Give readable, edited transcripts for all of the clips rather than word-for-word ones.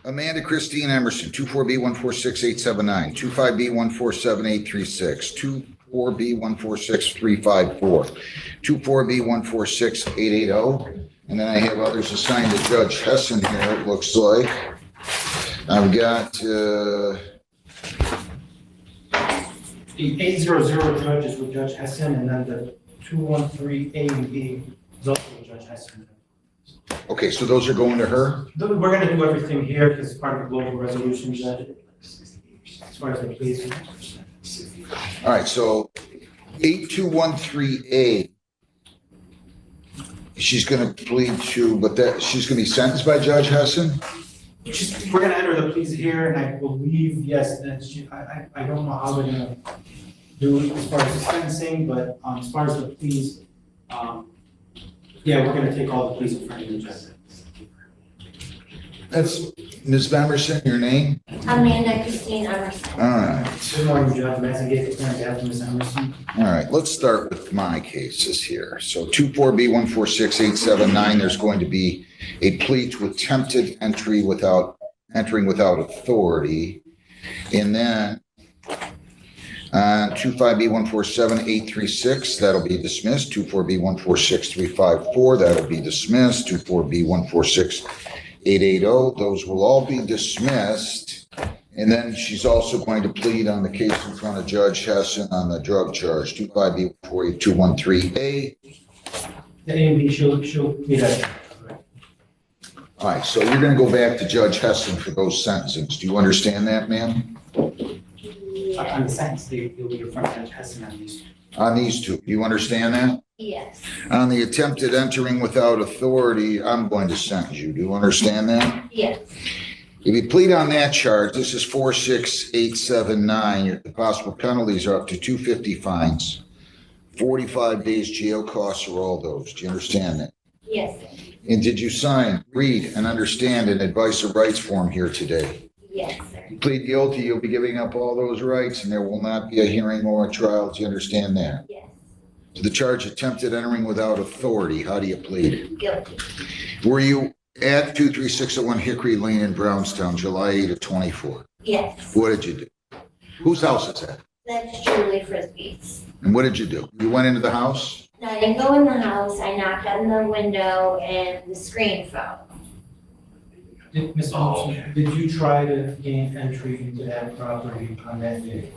Amanda Christine Emerson, 24B146879, 25B147836, 24B146354, 24B146880, and then I have others assigned to Judge Hessen here, it looks like. I've got The 800 judge is with Judge Hessen, and then the 213A and B is also with Judge Hessen. okay, so those are going to her? We're going to do everything here because it's part of the global resolution, Judge, as far as the pleas. All right, so 8213A, she's going to plead to, but that she's going to be sentenced by Judge Hessen? We're going to enter the pleas here, and I believe, yes, that I don't know how they're going to do it as far as the sentencing, but as far as the pleas, yeah, we're going to take all the pleas in front of the judge. That's Ms. Emerson, your name? Amanda Christine Emerson. All right. Good morning, Judge. Madison Gates, Ms. Emerson. All right, let's start with my cases here. So 24B146879, there's going to be a plea to attempted entering without authority. And then 25B147836, that'll be dismissed. 24B146354, that'll be dismissed. 24B146880, those will all be dismissed. And then she's also going to plead on the case in front of Judge Hessen on the drug charge, 25B48213A. The A and B, she'll be that. All right, so you're going to go back to Judge Hessen for those sentencings. Do you understand that, ma'am? On the sentence, you'll be in front of Judge Hessen on these. On these two, do you understand that? Yes. On the attempted entering without authority, I'm going to sentence you. Do you understand that? Yes. If you plead on that charge, this is 46879. The possible penalties are up to 250 fines, 45 days jail costs, or all those. Do you understand that? Yes. And did you sign, read, and understand an advice of rights form here today? Yes, sir. You plead guilty, you'll be giving up all those rights, and there will not be a hearing or a trial. Do you understand that? Yes. To the charge attempted entering without authority, how do you plead? Guilty. Were you at 23601 Hickory Lane in Brownstown, July 8 of 24? Yes. What did you do? Whose house is that? That's Julie Frisbee's. And what did you do? You went into the house? No, I didn't go in the house. I knocked on the window and the screen fell. Ms. Emerson, did you try to gain entry into that property on that day?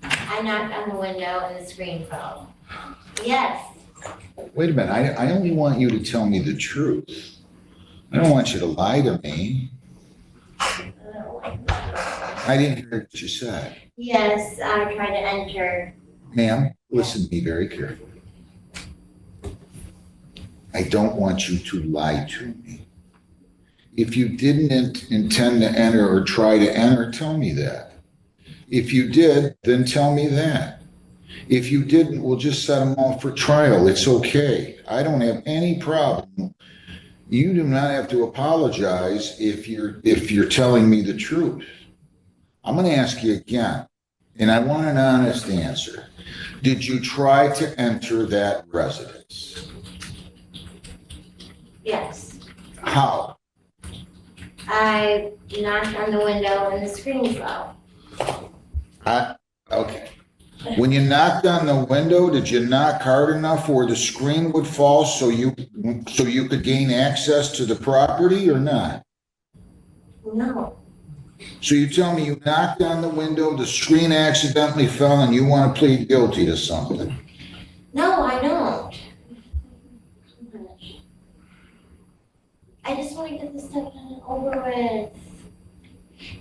I knocked on the window and the screen fell. Yes. Wait a minute, I only want you to tell me the truth. I don't want you to lie to me. I didn't hear what you said. Yes, I tried to enter. Ma'am, listen to me very carefully. I don't want you to lie to me. If you didn't intend to enter or try to enter, tell me that. If you did, then tell me that. If you didn't, we'll just set them off for trial. It's okay. I don't have any problem. You do not have to apologize if you're telling me the truth. I'm going to ask you again, and I want an honest answer. Did you try to enter that residence? Yes. How? I knocked on the window and the screen fell. Okay. When you knocked on the window, did you knock hard enough where the screen would fall so you could gain access to the property or not? No. So you tell me you knocked on the window, the screen accidentally fell, and you want to plead guilty to something? No, I don't. I just want to get this stuff done and over with.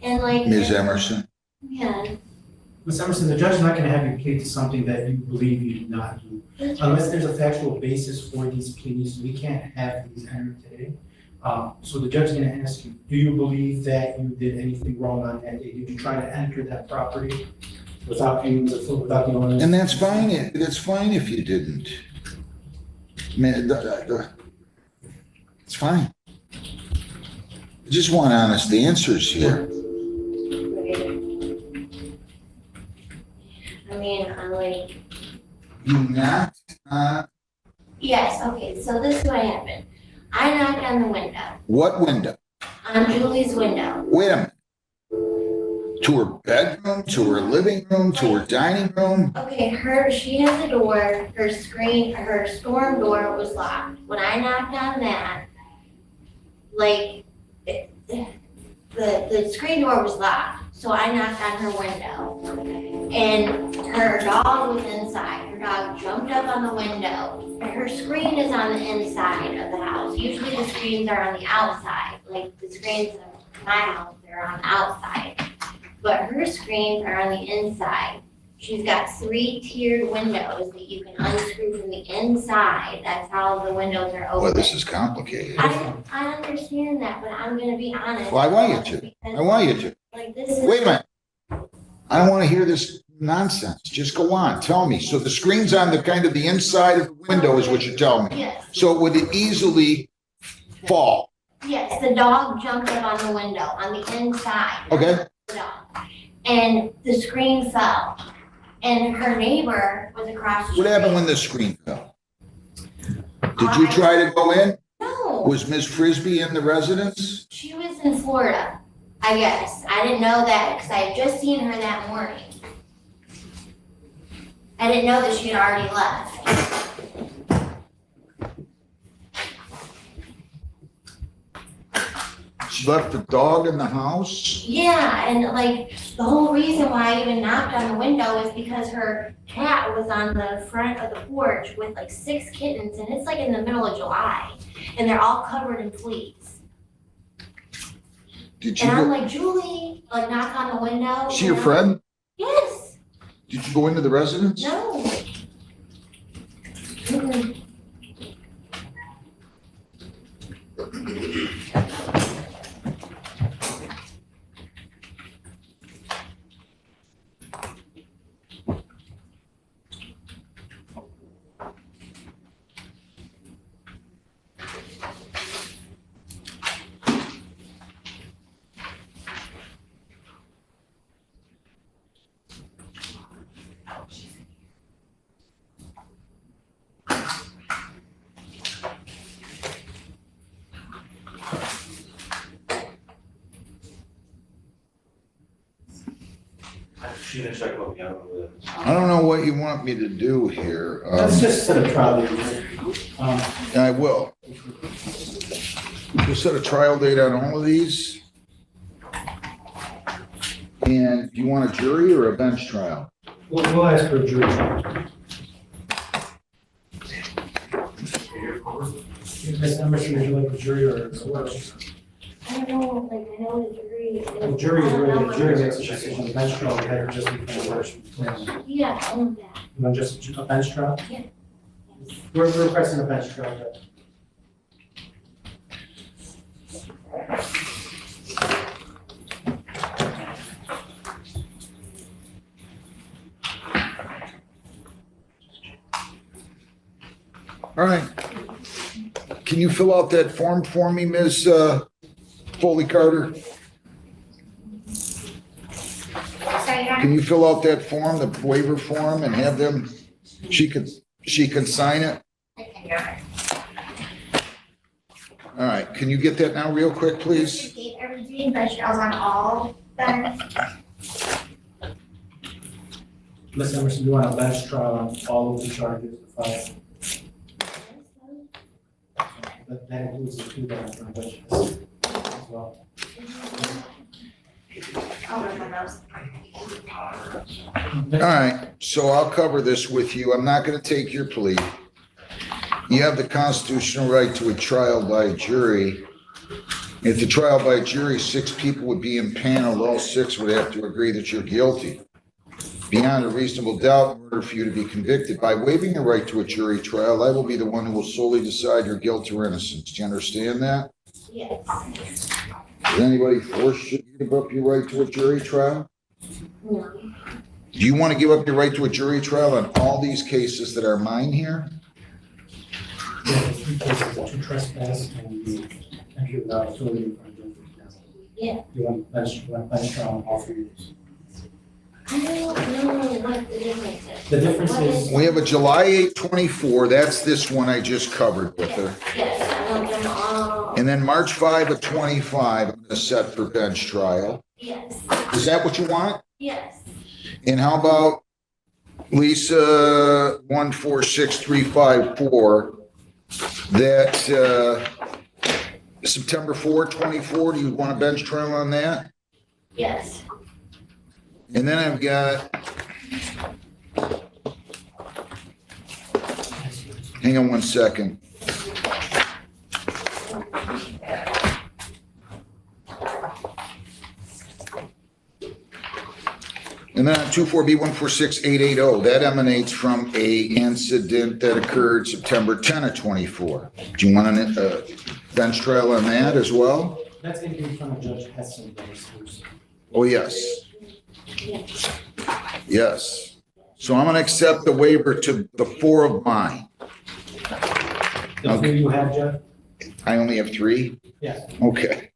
And like Ms. Emerson? Yeah. Ms. Emerson, the judge is not going to have you plead to something that you believe you did not do. Unless there's a factual basis for these pleas, we can't have these entered today. So the judge is going to ask you, do you believe that you did anything wrong on that day? Did you try to enter that property without the owner? And that's fine. That's fine if you didn't. Man, it's fine. I just want honest answers here. I mean, I'm like. You knocked on. Yes, okay, so this is what happened. I knocked on the window. What window? On Julie's window. Wait a minute. To her bedroom, to her living room, to her dining room? Okay, she has a door, her storm door was locked. When I knocked on that, like, the screen door was locked, so I knocked on her window. And her dog was inside. Her dog jumped up on the window. And her screen is on the inside of the house. Usually the screens are on the outside. Like the screens in my house, they're on the outside. But her screens are on the inside. She's got 3 tiered windows that you can unscrew from the inside. That's how the windows are open. Well, this is complicated. I understand that, but I'm gonna be honest. Well, I want you to. I want you to. Like this is. Wait a minute. I don't want to hear this nonsense. Just go on. Tell me. So the screen's on the kind of the inside of the window is what you're telling me. Yes. So it would easily fall. Yes, the dog jumped up on the window on the inside. Okay. The dog. And the screen fell. And her neighbor was across the street. What happened when the screen fell? Did you try to go in? No. Was Ms. Frisbee in the residence? She was in Florida, I guess. I didn't know that because I had just seen her that morning. I didn't know that she had already left. She left the dog in the house? Yeah, and like the whole reason why I even knocked on the window is because her cat was on the front of the porch with like 6 kittens, and it's like in the middle of July, and they're all covered in fleas. Did you And I'm go, like, Julie, like knock on the window. she your friend? Yes. Did you go into the residence? No. Mm-mm. I don't know what you want me to do here. Let's just set a trial date. I will. We'll set a trial date on all of these. And do you want a jury or a bench trial? We'll ask for a jury trial. Ms. Emerson, would you like a jury or what? I don't know, like, I know the jury is. The jury is really, the jury makes a decision. The bench trial, we had just before. Yeah, I know that. You want just a bench trial? Yeah. We're requesting a bench trial, Judge. All right. Can you fill out that form for me, Ms. Foley Carter? Sorry, Can you fill out that form, the waiver form, and have them, she can sign it? All right, can you get that now real quick, please? Everything, bench trials on all bench. Ms. Emerson, you want a bench trial on all of the charges, the 5? That includes the 2 that are from benches as well. All right, so I'll cover this with you. I'm not going to take your plea. You have the constitutional right to a trial by jury. If the trial by jury, 6 people would be impaneled, all 6 would have to agree that you're guilty. Beyond a reasonable doubt, in order for you to be convicted, by waiving the right to a jury trial, I will be the one who will solely decide your guilt or innocence. Do you understand that? Yes. Does anybody force you to give up your right to a jury trial? No. Do you want to give up your right to a jury trial on all these cases that are mine here? Yeah, the 3 cases, the 2 trespass and the entry without authority in front of the. Yeah. You want bench trial on all 3 of these? I don't know what the difference is. The difference What is- We have a July 8, 24. That's this one I just covered with her. Yes, I want them all. And then March 5 of 25, I'm gonna set for bench trial. Yes, Is that what you want? yes. And how about Lisa 146354, that, September 4, 24, do you want a bench trial on that? Yes. And then I've got, hang on one second. And then on 24B146880, that emanates from a incident that occurred September 10 of 24. Do you want a bench trial on that as well? That's going to be in front of Judge Hessen. Oh, yes. Yes. So I'm going to accept the waiver to the 4 of mine. The 3 you have, Judge? I only have 3? Yes. Okay.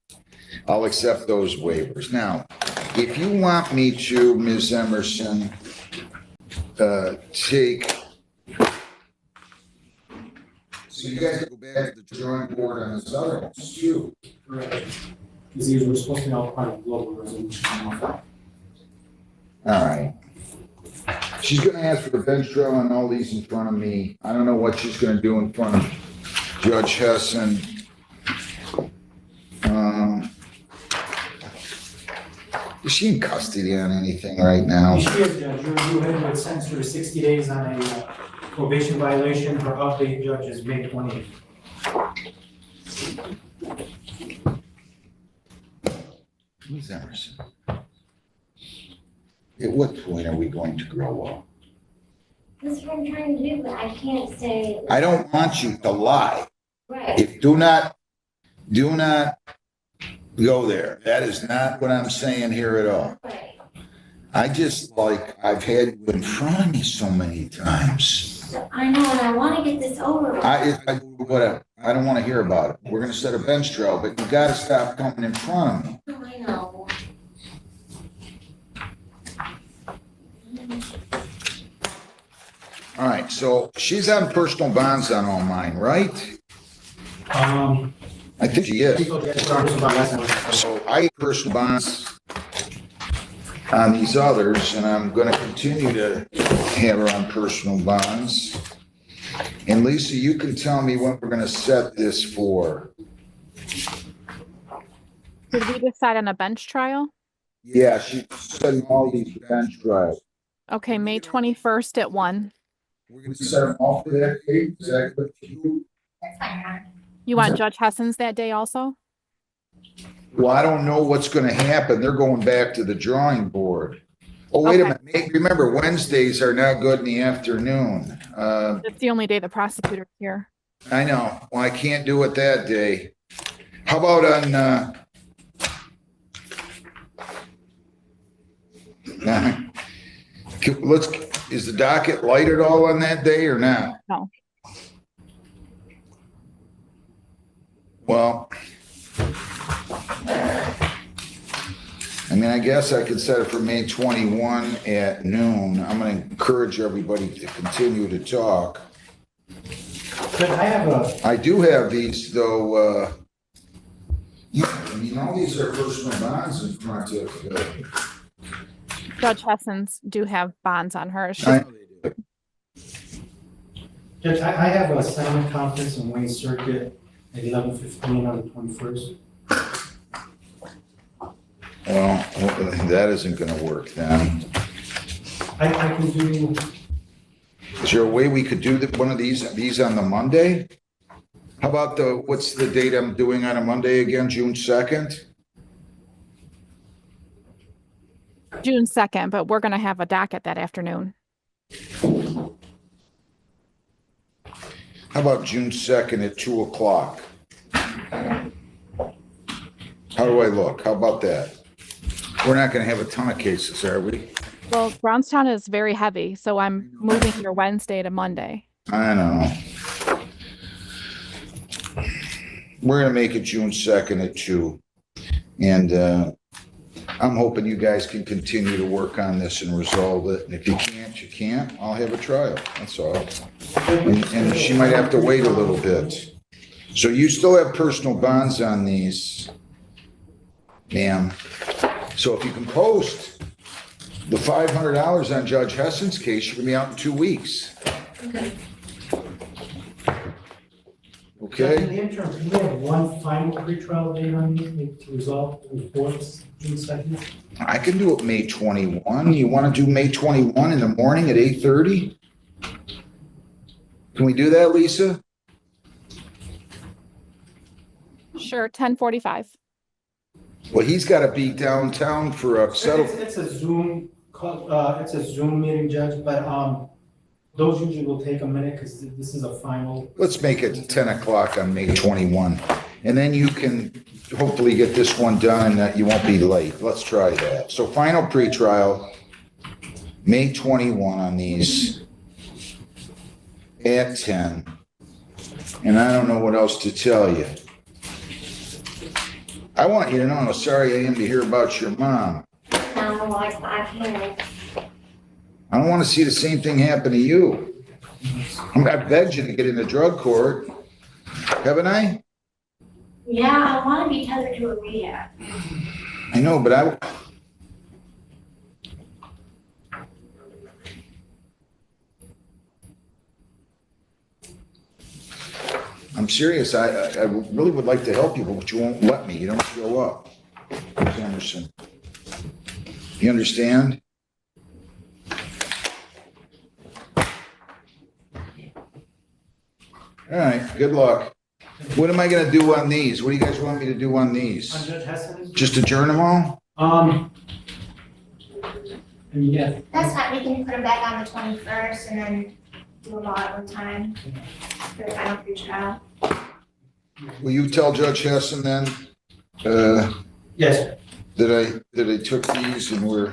I'll accept those waivers. Now, if you want me to, Ms. Emerson, take, so you guys go back to the drawing board on this other one too. Correct. Because these were supposed to be all part of global resolution. All right. She's gonna ask for the bench trial on all these in front of me. I don't know what she's gonna do in front of Judge Hessen. Is she in custody on anything right now? She is, Judge. You had sentenced her to 60 days on a probation violation. Her update, Judge, is May 28th. Ms. Emerson, at what point are we going to grow up? That's what I'm trying to do, but I can't say. I don't want you to lie. Right. If do not go there. That is not what I'm saying here at all. Right. I just I've had you in front of me so many times. So I know, and I want to get this over with. Whatever. I don't want to hear about it. We're going to set a bench trial, but you got to stop coming in front of me. Oh, I know. All right. So she's on personal bonds on all mine, right? I think she is. So I have personal bonds on these others, and I'm going to continue to have her on personal bonds. And Lisa, you can tell me when we're going to set this for. Did we decide on a bench trial? Yeah, she's setting all these bench trials. Okay, May 21st at 1. We're going to set them all for that date. Is that good for you? That's fine. You want Judge Hessen's that day also? Well, I don't know what's going to happen. They're going back to the drawing board. Oh, wait a minute. Remember, Wednesdays are not good in the afternoon. It's the only day the prosecutor's here. I know. Well, I can't do it that day. How about on, is the docket light at all on that day or not? No. Well, I mean, I guess I could set it for May 21 at noon. I'm going to encourage everybody to continue to talk. But I do have these, though, I mean, all these are personal bonds in front of. Judge Hessen's do have bonds on her. Judge, I have a settlement conference in Wayne Circuit at 11:15 on the 21st. Well, that isn't going to work then. I can do. Is there a way we could do one of these on the Monday? How about what's the date I'm doing on a Monday again, June 2nd? June 2nd, but we're going to have a docket that afternoon. How about June 2nd at 2 o'clock? How do I look? How about that? We're not going to have a ton of cases, are we? Well, Brownstown is very heavy, so I'm moving your Wednesday to Monday. I know. We're going to make it June 2nd at 2. And I'm hoping you guys can continue to work on this and resolve it. And if you can't, you can't. I'll have a trial. That's all. And she might have to wait a little bit. So you still have personal bonds on these, ma'am. So if you can post the $500 on Judge Hessen's case, you're gonna be out in 2 weeks. Okay. Okay? In the interim, can we have one final pretrial date on these, maybe to resolve the reports, June 2nd? I can do it May 21. You want to do May 21 in the morning at 8:30? Can we do that, Lisa? Sure, 10:45. Well, he's got to be downtown for a settle. It's a Zoom, it's a Zoom meeting, Judge, but, those usually will take a minute because this is a final. Let's make it 10 o'clock on May 21. And then you can hopefully get this one done and that you won't be late. Let's try that. So final pretrial, May 21 on these at 10. And I don't know what else to tell you. I want you to know how sorry I am to hear about your mom. No, I can't. I don't want to see the same thing happen to you. I begged you to get into drug court, haven't I? Yeah, I want to be tethered to a rehab. I know, but I'm serious. I really would like to help you, but you won't let me. You don't show up, Emerson. You understand? All right, good luck. What am I gonna do on these? What do you guys want me to do on these? On Judge Hessen's? Just adjourn them all? Yeah. That's fine, we can put them back on the 21st and then do them all at one time for the final pretrial. Will you tell Judge Hessen then, Yes. that I took these and What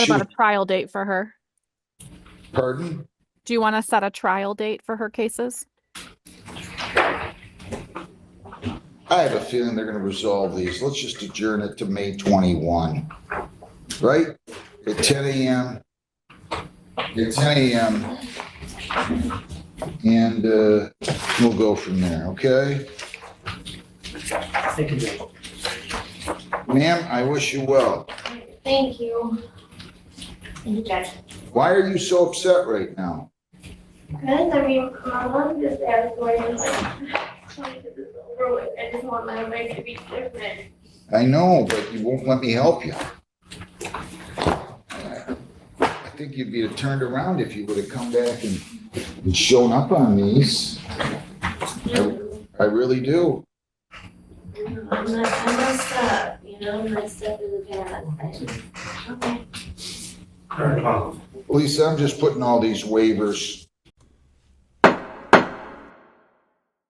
about a trial date for her? Pardon? Do you want to set a trial date for her cases? I have a feeling they're gonna resolve these. Let's just adjourn it to May 21, right? At 10 a.m. At 10 a.m. And we'll go from there, okay? Thank you, Judge. Ma'am, I wish you well. Thank you. Thank you, Judge. Why are you so upset right now? Because, I mean, my mom just asked for it, trying to get this over with. I just want my life to be different. I know, but you won't let me help you. I think you'd be turned around if you would have come back and shown up on these. I really do. I messed up, messed up in the past. Okay. All right, Lisa, I'm just putting all these waivers